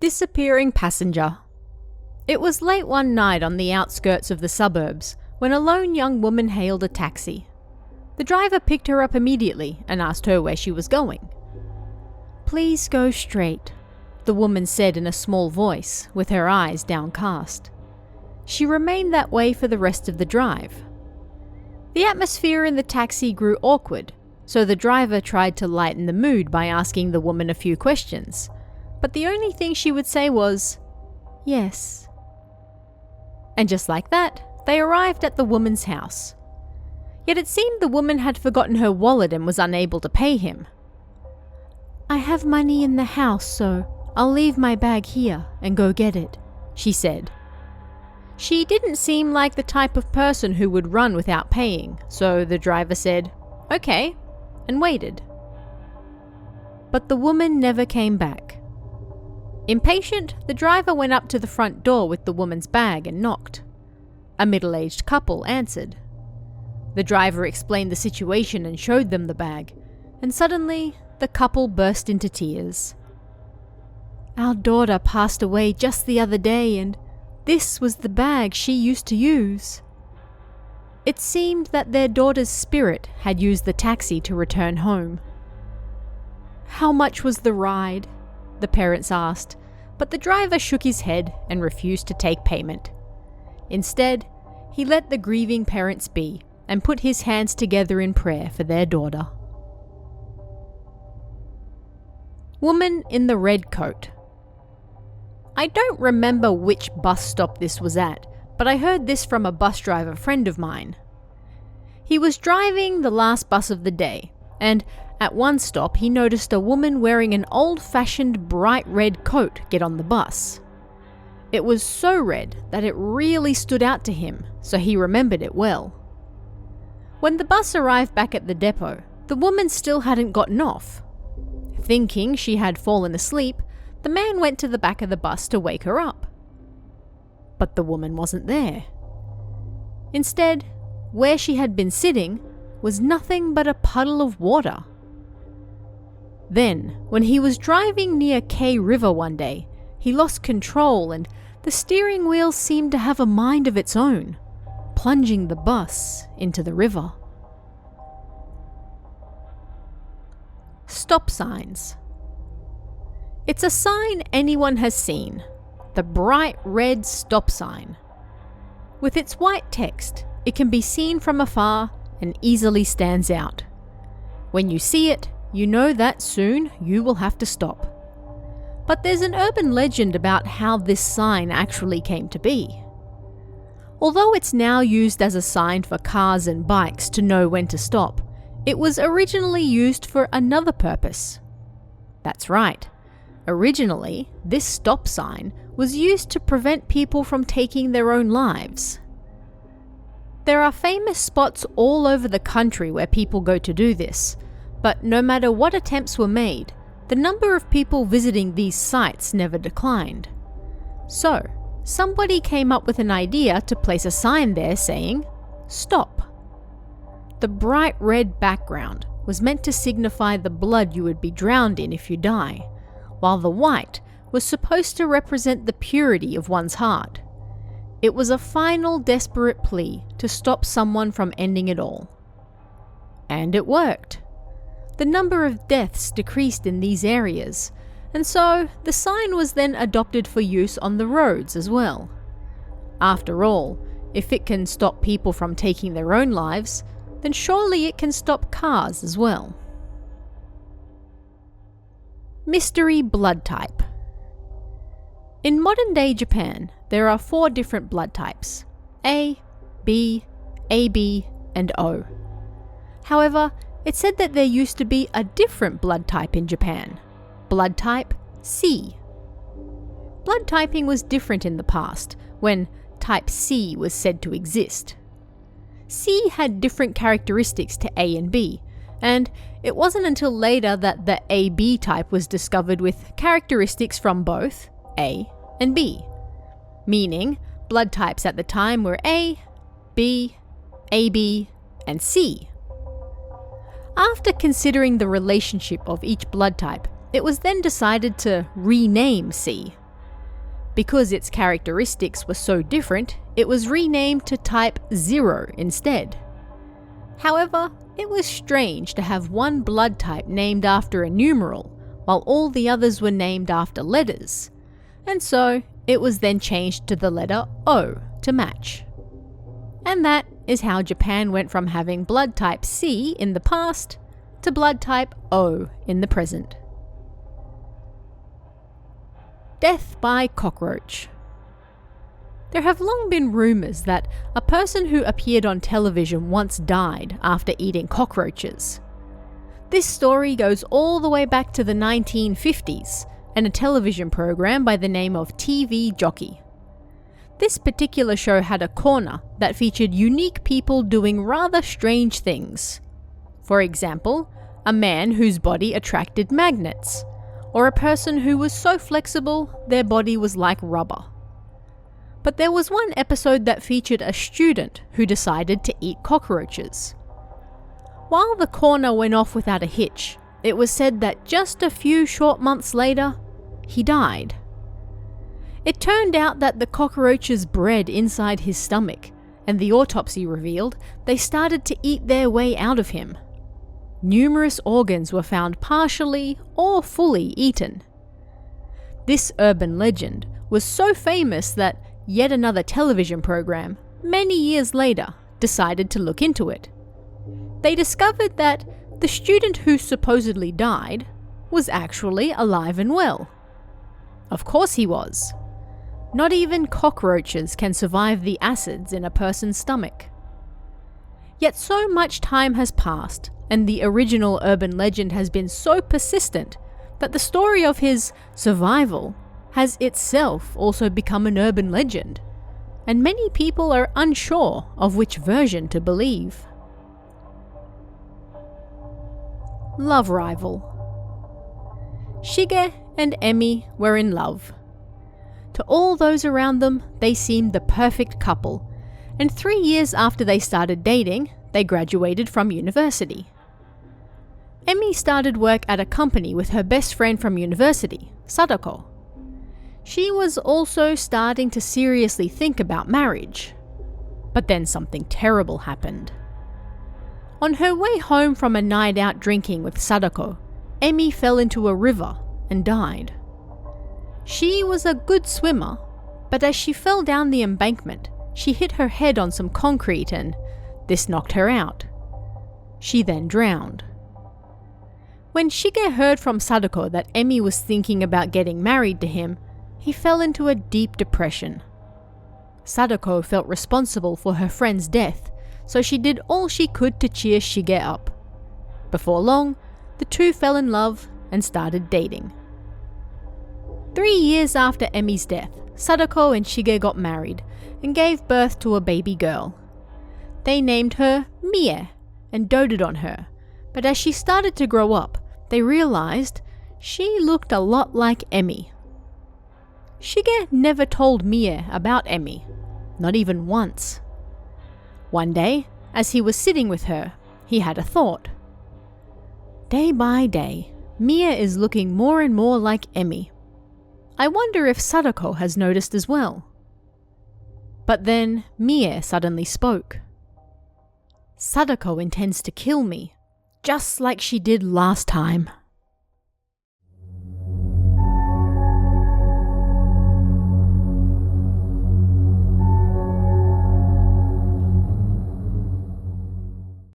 Disappearing passenger. It was late one night on the outskirts of the suburbs when a lone young woman hailed a taxi. The driver picked her up immediately and asked her where she was going. "Please go straight," the woman said in a small voice, with her eyes downcast. She remained that way for the rest of the drive. The atmosphere in the taxi grew awkward, so the driver tried to lighten the mood by asking the woman a few questions, but the only thing she would say was, "Yes." And just like that, they arrived at the woman's house. Yet it seemed the woman had forgotten her wallet and was unable to pay him. "I have money in the house, so I'll leave my bag here and go get it," she said. She didn't seem like the type of person who would run without paying, so the driver said, "Okay," and waited. But the woman never came back. Impatient, the driver went up to the front door with the woman's bag and knocked. A middle-aged couple answered. The driver explained the situation and showed them the bag, and suddenly the couple burst into tears. "Our daughter passed away just the other day, and this was the bag she used to use." It seemed that their daughter's spirit had used the taxi to return home. "How much was the ride?" the parents asked, but the driver shook his head and refused to take payment. Instead, he let the grieving parents be and put his hands together in prayer for their daughter. Woman in the red coat. I don't remember which bus stop this was at, but I heard this from a bus driver friend of mine. He was driving the last bus of the day, and at one stop he noticed a woman wearing an old-fashioned bright red coat get on the bus. It was so red that it really stood out to him, so he remembered it well. When the bus arrived back at the depot, the woman still hadn't gotten off. Thinking she had fallen asleep, the man went to the back of the bus to wake her up. But the woman wasn't there. Instead, where she had been sitting was nothing but a puddle of water. Then, when he was driving near K River one day, he lost control and the steering wheel seemed to have a mind of its own, plunging the bus into the river. Stop signs. It's a sign anyone has seen, the bright red stop sign. With its white text, it can be seen from afar and easily stands out. When you see it, you know that soon you will have to stop. But there's an urban legend about how this sign actually came to be. Although it's now used as a sign for cars and bikes to know when to stop, it was originally used for another purpose. That's right. Originally, this stop sign was used to prevent people from taking their own lives. There are famous spots all over the country where people go to do this, but no matter what attempts were made, the number of people visiting these sites never declined. So, somebody came up with an idea to place a sign there saying, "Stop." The bright red background was meant to signify the blood you would be drowned in if you die, while the white was supposed to represent the purity of one's heart. It was a final desperate plea to stop someone from ending it all. And it worked. The number of deaths decreased in these areas, and so the sign was then adopted for use on the roads as well. After all, if it can stop people from taking their own lives, then surely it can stop cars as well. Mystery blood type. In modern-day Japan, there are 4 different blood types: A, B, AB, and O. However, it's said that there used to be a different blood type in Japan, blood type C. Blood typing was different in the past, when type C was said to exist. C had different characteristics to A and B, and it wasn't until later that the AB type was discovered with characteristics from both A and B, meaning blood types at the time were A, B, AB, and C. After considering the relationship of each blood type, it was then decided to rename C, because its characteristics were so different, it was renamed to Type 0 instead. However, it was strange to have one blood type named after a numeral, while all the others were named after letters, and so it was then changed to the letter O to match. And that is how Japan went from having blood type C in the past to blood type O in the present. Death by cockroach. There have long been rumours that a person who appeared on television once died after eating cockroaches. This story goes all the way back to the 1950s and a television program by the name of TV Jockey. This particular show had a corner that featured unique people doing rather strange things. For example, a man whose body attracted magnets, or a person who was so flexible their body was like rubber. But there was one episode that featured a student who decided to eat cockroaches. While the corner went off without a hitch, it was said that just a few short months later, he died. It turned out that the cockroaches bred inside his stomach, and the autopsy revealed they started to eat their way out of him. Numerous organs were found partially or fully eaten. This urban legend was so famous that yet another television program, many years later, decided to look into it. They discovered that the student who supposedly died was actually alive and well. Of course he was. Not even cockroaches can survive the acids in a person's stomach. Yet so much time has passed, and the original urban legend has been so persistent that the story of his survival has itself also become an urban legend, and many people are unsure of which version to believe. Love rival. Shige and Emi were in love. To all those around them, they seemed the perfect couple, and 3 years after they started dating, they graduated from university. Emi started work at a company with her best friend from university, Sadako. She was also starting to seriously think about marriage. But then something terrible happened. On her way home from a night out drinking with Sadako, Emi fell into a river and died. She was a good swimmer, but as she fell down the embankment, she hit her head on some concrete and this knocked her out. She then drowned. When Shige heard from Sadako that Emi was thinking about getting married to him, he fell into a deep depression. Sadako felt responsible for her friend's death, so she did all she could to cheer Shige up. Before long, the two fell in love and started dating. 3 years after Emi's death, Sadako and Shige got married and gave birth to a baby girl. They named her Mie and doted on her, but as she started to grow up, they realized she looked a lot like Emi. Shige never told Mie about Emi, not even once. One day, as he was sitting with her, he had a thought. Day by day, Mie is looking more and more like Emi. I wonder if Sadako has noticed as well. But then Mie suddenly spoke. Sadako intends to kill me, just like she did last time.